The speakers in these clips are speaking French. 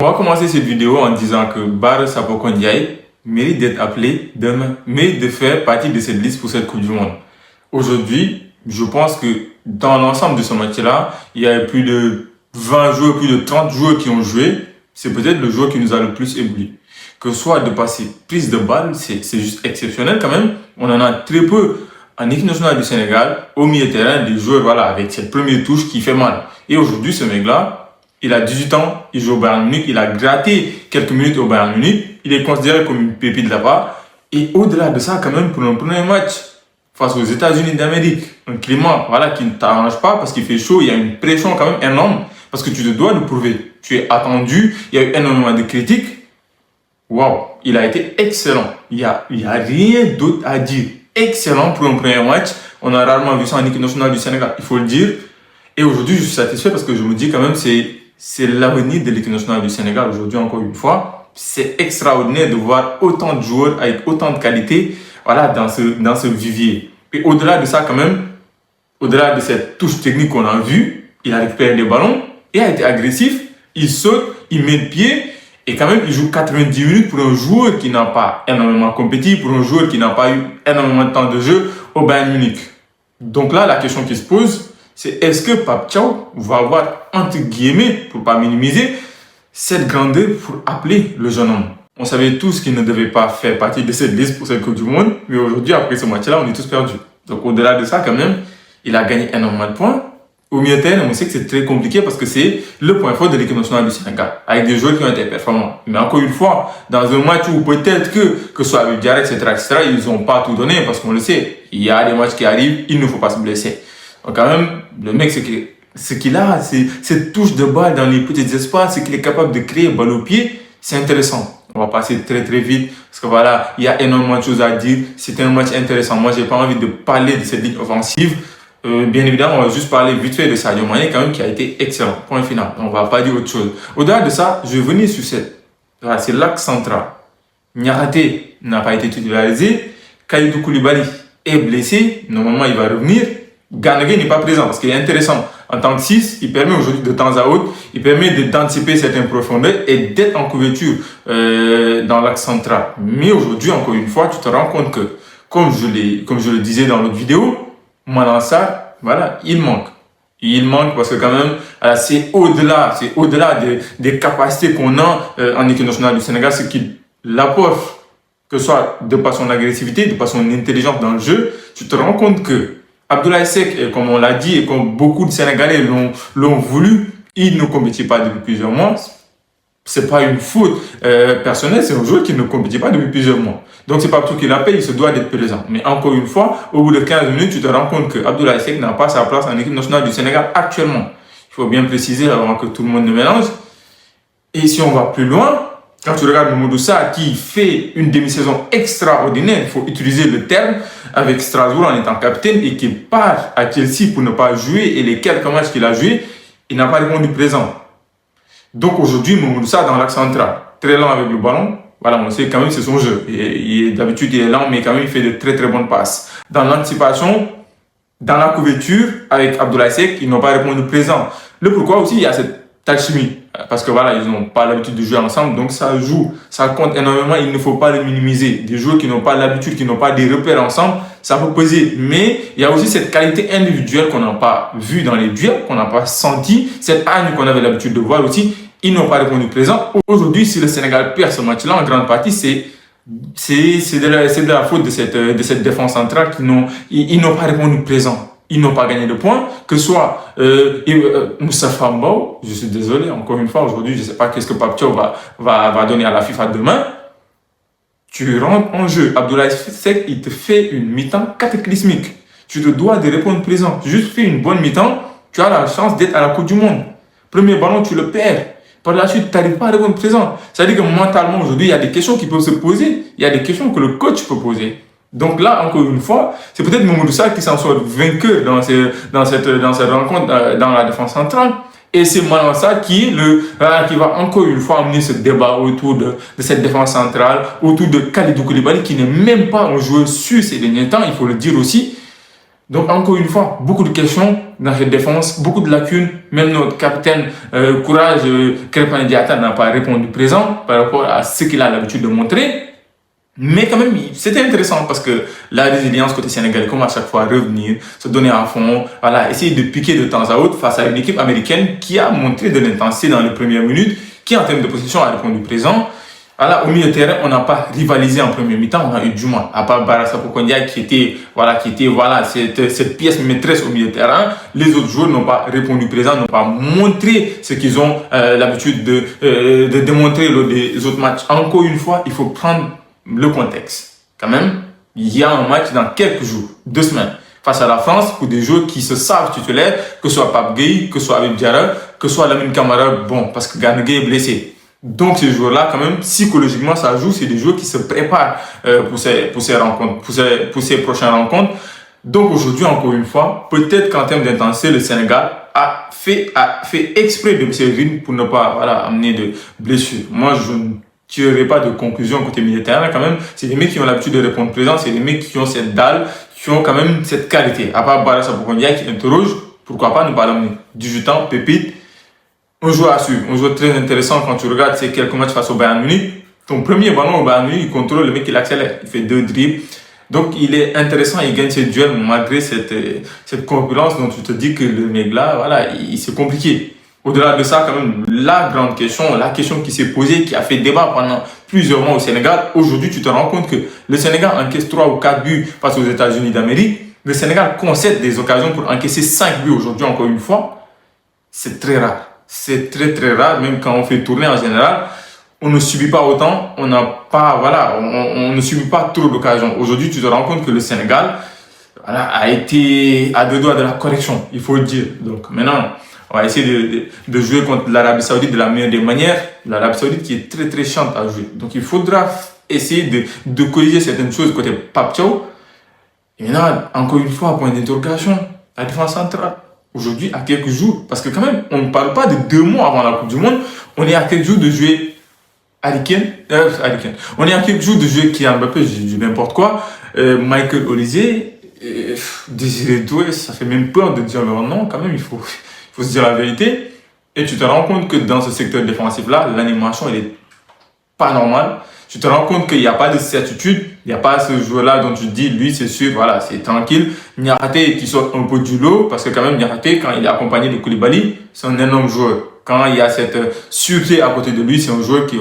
On va commencer cette vidéo en disant que Bara Sapoko Ndiaye mérite d'être appelé demain, mérite de faire partie de cette liste pour cette Coupe du Monde. Aujourd'hui, je pense que dans l'ensemble de ce match-là, il y a plus de 20 joueurs, plus de 30 joueurs qui ont joué. C'est peut-être le joueur qui nous a le plus ébloui. Que ce soit de passer prise de balle, c'est juste exceptionnel quand même. On en a très peu en équipe nationale du Sénégal, au milieu de terrain, des joueurs avec cette première touche qui fait mal. Et aujourd'hui, ce mec-là, il a 18 ans, il joue au Bayern Munich, il a gratté quelques minutes au Bayern Munich, il est considéré comme une pépite là-bas. Et au-delà de ça, quand même, pour un premier match face aux États-Unis d'Amérique, un climat qui ne t'arrange pas parce qu'il fait chaud, il y a une pression quand même énorme parce que tu te dois le prouver. Tu es attendu, il y a eu énormément de critiques. Waouh, il a été excellent. Il y a rien d'autre à dire. Excellent pour un premier match. On a rarement vu ça en équipe nationale du Sénégal, il faut le dire. Et aujourd'hui, je suis satisfait parce que je me dis quand même c'est l'avenir de l'équipe nationale du Sénégal. Aujourd'hui, encore une fois, c'est extraordinaire de voir autant de joueurs avec autant de qualité dans ce vivier. Et au-delà de ça, quand même, au-delà de cette touche technique qu'on a vue, il a récupéré des ballons et a été agressif. Il saute, il met le pied et quand même, il joue 90 minutes pour un joueur qui n'a pas énormément compétit, pour un joueur qui n'a pas eu énormément de temps de jeu au Bayern Munich. Donc là, la question qui se pose, c'est est-ce que Pape Thiaw va avoir, entre guillemets, pour ne pas minimiser, cette grandeur pour appeler le jeune homme. On savait tous qu'il ne devait pas faire partie de cette liste pour cette Coupe du Monde, mais aujourd'hui, après ce match-là, on est tous perdus. Donc au-delà de ça, quand même, il a gagné énormément de points. Au milieu de terrain, on sait que c'est très compliqué parce que c'est le point fort de l'équipe nationale du Sénégal, avec des joueurs qui ont été performants. Mais encore une fois, dans un match où peut-être que ce soit avec Diarra, etc., ils n'ont pas tout donné parce qu'on le sait. Il y a des matchs qui arrivent, il ne faut pas se blesser. Donc quand même, le mec, ce qu'il a, c'est cette touche de balle dans les petits espaces, ce qu'il est capable de créer balle au pied, c'est intéressant. On va passer très très vite parce que il y a énormément de choses à dire. C'était un match intéressant. Moi, j'ai pas envie de parler de cette ligne offensive. Bien évidemment, on va juste parler vite fait de Sadio Mané quand même qui a été excellent. Point final. On va pas dire autre chose. Au-delà de ça, je vais venir sur c'est l'axe central. Niakhaté n'a pas été titularisé. Kalidou Koulibaly est blessé. Normalement, il va revenir. Gana Gueye n'est pas présent parce qu'il est intéressant. En tant que 6, il permet aujourd'hui de temps à autre, il permet d'anticiper certaines profondeurs et d'être en couverture dans l'axe central. Mais aujourd'hui, encore une fois, tu te rends compte que, comme je le disais dans l'autre vidéo, Malang Sarr, il manque. Il manque parce que quand même, c'est au-delà des capacités qu'on a en équipe nationale du Sénégal, ce qu'il apporte, que ce soit de par son agressivité, de par son intelligence dans le jeu, tu te rends compte que Abdoulaye Seck, comme on l'a dit et comme beaucoup de Sénégalais l'ont voulu, il ne compétit pas depuis plusieurs mois. C'est pas une faute personnelle, c'est un joueur qui ne compétit pas depuis plusieurs mois. Donc c'est pas tout qu'il appelle, il se doit d'être présent. Mais encore une fois, au bout de 15 minutes, tu te rends compte que Abdoulaye Seck n'a pas sa place en équipe nationale du Sénégal actuellement. Il faut bien préciser avant que tout le monde ne mélange. Et si on va plus loin, quand tu regardes Mamadou Sarr qui fait une demi-saison extraordinaire, il faut utiliser le terme, avec Strasbourg en étant capitaine et qui part à Chelsea pour ne pas jouer et les quelques matchs qu'il a joué, il n'a pas répondu présent. Donc aujourd'hui, Mamadou Sarr dans l'axe central, très lent avec le ballon, on sait quand même c'est son jeu. D'habitude il est lent mais quand même il fait de très très bonnes passes. Dans l'anticipation, dans la couverture avec Abdoulaye Seck, ils n'ont pas répondu présent. Le pourquoi aussi, il y a cette alchimie. Parce que ils n'ont pas l'habitude de jouer ensemble, donc ça joue, ça compte énormément, il ne faut pas le minimiser. Des joueurs qui n'ont pas l'habitude, qui n'ont pas des repères ensemble, ça peut peser. Mais il y a aussi cette qualité individuelle qu'on n'a pas vue dans les duels, qu'on n'a pas senti, cette hargne qu'on avait l'habitude de voir aussi, ils n'ont pas répondu présent. Aujourd'hui, si le Sénégal perd ce match-là, en grande partie, c'est de la faute de cette défense centrale ils n'ont pas répondu présent. Ils n'ont pas gagné de points, que ce soit Moustapha Mbao, je suis désolé, encore une fois, aujourd'hui, je ne sais pas qu'est-ce que Pape Thiaw va donner à la FIFA demain. Tu rentres en jeu, Abdoulaye Seck, il te fait une mi-temps cataclysmique. Tu te dois de répondre présent. Tu juste fais une bonne mi-temps, tu as la chance d'être à la Coupe du Monde. Premier ballon, tu le perds. Par la suite, tu n'arrives pas à répondre présent. C'est-à-dire que mentalement, aujourd'hui, il y a des questions qui peuvent se poser. Il y a des questions que le coach peut poser. Donc là, encore une fois, c'est peut-être Mamadou Sarr qui s'en sort vainqueur dans cette rencontre dans la défense centrale. Et c'est Malang Sarr qui va encore une fois amener ce débat autour de cette défense centrale, autour de Kalidou Koulibaly qui n'est même pas un joueur sûr ces derniers temps, il faut le dire aussi. Donc, encore une fois, beaucoup de questions dans cette défense, beaucoup de lacunes. Même notre capitaine Courage Crépin Diatta n'a pas répondu présent par rapport à ce qu'il a l'habitude de montrer. Mais quand même, c'était intéressant parce que la résilience côté sénégalais, comme à chaque fois, revenir, se donner à fond, voilà, essayer de piquer de temps à autre face à une équipe américaine qui a montré de l'intensité dans les premières minutes, qui en termes de possession a répondu présent. Voilà, au milieu de terrain, on n'a pas rivalisé en première mi-temps, on a eu du mal. À part Bara Sapoko-Ndiaye qui était cette pièce maîtresse au milieu de terrain, les autres joueurs n'ont pas répondu présent, n'ont pas montré ce qu'ils ont l'habitude de démontrer lors des autres matchs. Encore une fois, il faut prendre le contexte. Quand même, il y a un match dans quelques jours, 2 semaines, face à la France pour des joueurs qui se savent titulaires, que ce soit Pape Gueye, que ce soit Habib Diarra, que ce soit Lamine Camara, bon, parce que Gana Gueye est blessé. Donc ces joueurs-là, quand même, psychologiquement, ça joue. C'est des joueurs qui se préparent pour ces rencontres, pour ces prochaines rencontres. Donc aujourd'hui, encore une fois, peut-être qu'en termes d'intensité, le Sénégal a fait exprès de ces rythmes pour ne pas amener de blessures. Moi, je ne tirerai pas de conclusion côté milieu de terrain. Quand même, c'est des mecs qui ont l'habitude de répondre présent. C'est des mecs qui ont cette dalle, qui ont quand même cette qualité. À part Bara Sapoko-Ndiaye qui interroge, pourquoi pas ne pas l'amener. 18 ans, pépite. Un joueur à suivre, un joueur très intéressant quand tu regardes ces quelques matchs face au Bayern Munich. Ton premier ballon au Bayern Munich, il contrôle le mec, il accélère, il fait 2 dribbles. Donc il est intéressant, il gagne ses duels malgré cette concurrence dont tu te dis que le mec là, voilà, c'est compliqué. Au-delà de ça, quand même, la grande question, la question qui s'est posée, qui a fait débat pendant plusieurs mois au Sénégal, aujourd'hui tu te rends compte que le Sénégal encaisse 3 ou 4 buts face aux États-Unis d'Amérique. Le Sénégal concède des occasions pour encaisser 5 buts aujourd'hui, encore une fois. C'est très rare. C'est très très rare, même quand on fait tourner en général, on ne subit pas autant, on ne subit pas trop d'occasions. Aujourd'hui, tu te rends compte que le Sénégal a été à 2 doigts de la correction, il faut le dire. Donc maintenant, on va essayer de jouer contre l'Arabie Saoudite de la meilleure des manières. L'Arabie Saoudite qui est très très chiante à jouer. Donc il faudra essayer de corriger certaines choses côté Pape Thiaw. Et maintenant, encore une fois, point d'interrogation, la défense centrale. Aujourd'hui, à quelques jours, parce que quand même, on ne parle pas de 2 mois avant la Coupe du Monde, on est à quelques jours de jouer Harry Kane. On est à quelques jours de jouer Kylian Mbappé, je dis n'importe quoi, Michael Olise, Désiré Doué, ça fait même peur de dire leur nom, quand même, il faut se dire la vérité. Et tu te rends compte que dans ce secteur défensif-là, l'animation, elle est pas normale. Tu te rends compte qu'il n'y a pas de certitude, il n'y a pas ce joueur-là dont tu te dis, lui, c'est sûr, voilà, c'est tranquille. Niakhaté qui sort un peu du lot, parce que quand même, Niakhaté, quand il est accompagné de Koulibaly, c'est un énorme joueur. Quand il y a cette sûreté à côté de lui, c'est un joueur qui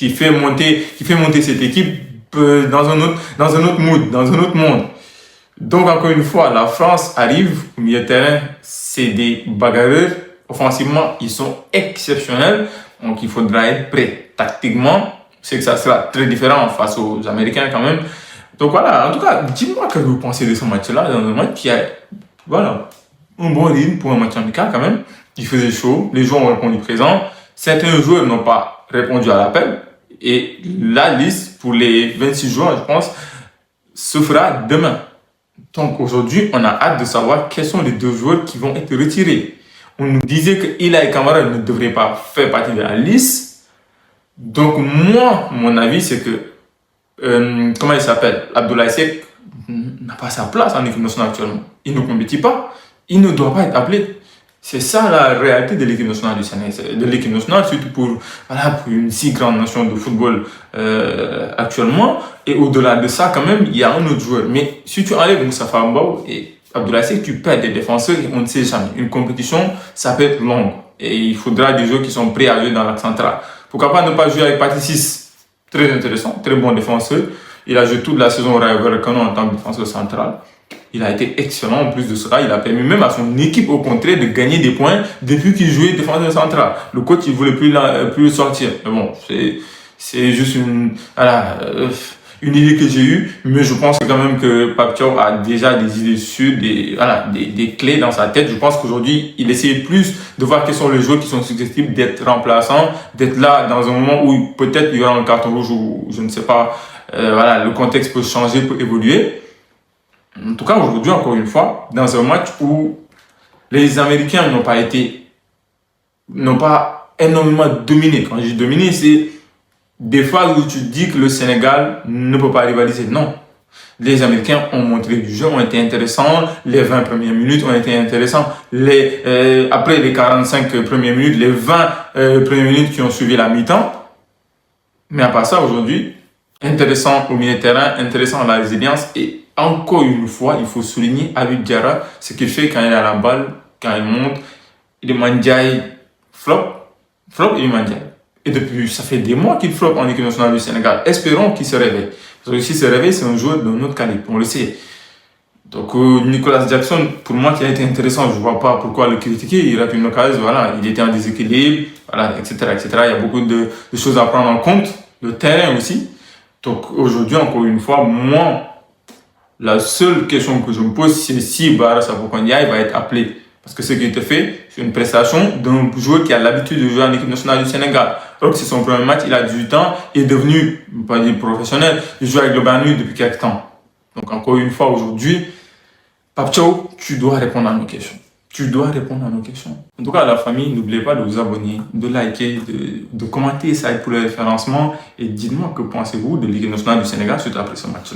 fait monter cette équipe dans un autre mood, dans un autre monde. Donc, encore une fois, la France arrive au milieu de terrain, c'est des bagarreurs. Offensivement, ils sont exceptionnels. Donc, il faudra être prêt. Tactiquement, c'est que ça sera très différent face aux Américains quand même. Donc voilà, en tout cas, dis-moi ce que vous pensez de ce match-là, dans un match qui a, un bon rythme pour un match amical quand même. Il faisait chaud, les joueurs ont répondu présent. Certains joueurs n'ont pas répondu à l'appel. Et la liste pour les 26 joueurs, je pense, se fera demain. Donc aujourd'hui, on a hâte de savoir quels sont les 2 joueurs qui vont être retirés. On nous disait que Ilaï Kamara ne devrait pas faire partie de la liste. Donc moi, mon avis, c'est que, comment il s'appelle, Abdoulaye Seck n'a pas sa place en équipe nationale actuellement. Il ne compétit pas, il ne doit pas être appelé. C'est ça la réalité de l'équipe nationale du Sénégal, de l'équipe nationale, surtout pour une si grande nation de football actuellement. Et au-delà de ça, quand même, il y a un autre joueur. Mais si tu enlèves Moustapha Mbao et Abdoulaye Seck, tu perds des défenseurs et on ne sait jamais. Une compétition, ça peut être longue. Et il faudra des joueurs qui sont prêts à jouer dans l'axe central. Pourquoi pas ne pas jouer avec Patrice? Très intéressant, très bon défenseur. Il a joué toute la saison au Rayo Vallecano en tant que défenseur central. Il a été excellent. En plus de cela, il a permis même à son équipe, au contraire, de gagner des points depuis qu'il jouait défenseur central. Le coach, il voulait plus le sortir. Mais bon, c'est juste une idée que j'ai eue, mais je pense quand même que Pape Thiaw a déjà des idées sûres, des clés dans sa tête. Je pense qu'aujourd'hui, il essaie plus de voir quels sont les joueurs qui sont susceptibles d'être remplaçants, d'être là dans un moment où peut-être il y aura un carton rouge ou je ne sais pas, le contexte peut changer, peut évoluer. En tout cas, aujourd'hui, encore une fois, dans un match où les Américains n'ont pas énormément dominé. Quand je dis dominé, c'est des phases où tu dis que le Sénégal ne peut pas rivaliser. Non. Les Américains ont montré du jeu, ont été intéressants. Les 20 premières minutes ont été intéressants. Après les 45 premières minutes, les 20 premières minutes qui ont suivi la mi-temps. Mais à part ça, aujourd'hui, intéressant au milieu de terrain, intéressant à la résilience. Et encore une fois, il faut souligner Habib Diarra, ce qu'il fait quand il a la balle, quand il monte. Il est Mandiaye flop et il Mandiaye. Et depuis, ça fait des mois qu'il floppe en équipe nationale du Sénégal. Espérons qu'il se réveille. Parce que s'il se réveille, c'est un joueur de notre calibre, on le sait. Donc, Nicolas Jackson, pour moi, qui a été intéressant, je ne vois pas pourquoi le critiquer. Il rate une occasion, voilà, il était en déséquilibre, voilà, etc., etc. Il y a beaucoup de choses à prendre en compte. Le terrain aussi. Donc, aujourd'hui, encore une fois, moi, la seule question que je me pose, c'est si Bara Sapoko Ndiaye va être appelé. Parce que ce qui a été fait, c'est une prestation d'un joueur qui a l'habitude de jouer en équipe nationale du Sénégal. Alors que c'est son premier match, il a 18 ans, il est devenu, pas dire professionnel, il joue avec le Bayern depuis quelques temps. Donc encore une fois, aujourd'hui, Pape Thiaw, tu dois répondre à nos questions. Tu dois répondre à nos questions. En tout cas, la famille, n'oubliez pas de vous abonner, de liker, de commenter, ça aide pour le référencement. Et dites-moi que pensez-vous de l'équipe nationale du Sénégal suite après ce match.